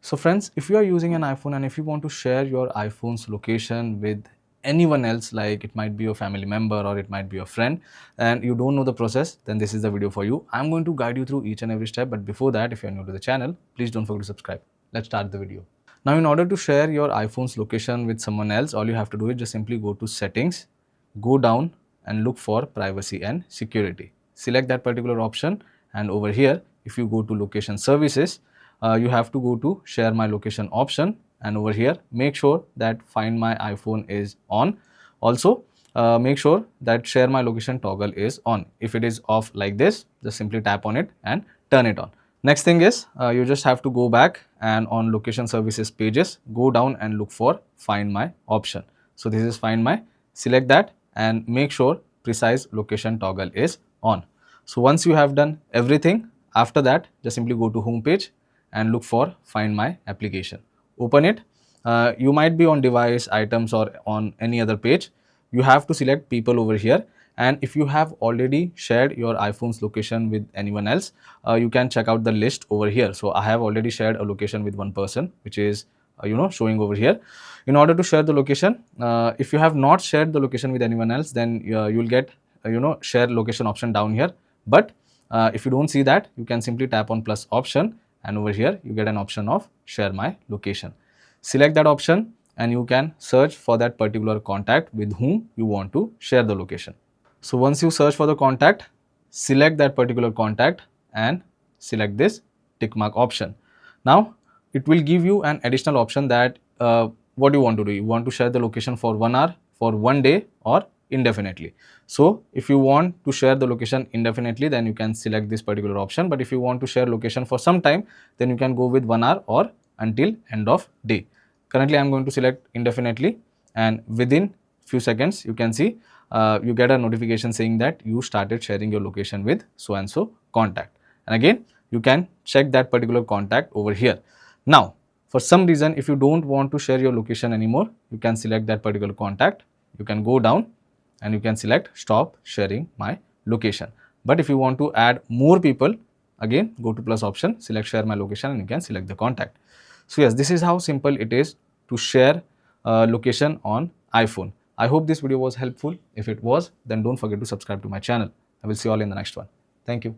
So friends, if you are using an iPhone and if you want to share your iPhone's location with anyone else, like it might be your family member or it might be your friend, and you don't know the process, then this is the video for you. I'm going to guide you through each and every step, but before that, if you're new to the channel, please don't forget to subscribe. Let's start the video. Now, in order to share your iPhone's location with someone else, all you have to do is just simply go to settings, go down and look for privacy and security. Select that particular option, and over here, if you go to location services, you have to go to share my location option, and over here make sure that find my iPhone is on. Also make sure that share my location toggle is on. If it is off like this, just simply tap on it and turn it on. Next thing is you just have to go back and on location services pages, go down and look for find my option. So this is find my, select that and make sure precise location toggle is on. So once you have done everything, after that just simply go to home page and look for find my application. Open it. You might be on device, items or on any other page. You have to select people over here, and if you have already shared your iPhone's location with anyone else, you can check out the list over here. So I have already shared a location with one person, which is showing over here. In order to share the location, if you have not shared the location with anyone else, then you'll get share location option down here. But if you don't see that, you can simply tap on plus option, and over here you get an option of share my location. Select that option and you can search for that particular contact with whom you want to share the location. So once you search for the contact, select that particular contact and select this tick mark option. Now it will give you an additional option that what you want to do. You want to share the location for 1 hour, for 1 day or indefinitely. So if you want to share the location indefinitely, then you can select this particular option. But if you want to share location for some time, then you can go with 1 hour or until end of day. Currently I am going to select indefinitely, and within few seconds you can see you get a notification saying that you started sharing your location with so and so contact. And again you can check that particular contact over here. Now for some reason, if you don't want to share your location anymore, you can select that particular contact. You can go down and you can select stop sharing my location. But if you want to add more people, again go to plus option, select share my location, and you can select the contact. So yes, this is how simple it is to share location on iPhone. I hope this video was helpful. If it was, then don't forget to subscribe to my channel. I will see you all in the next one. Thank you.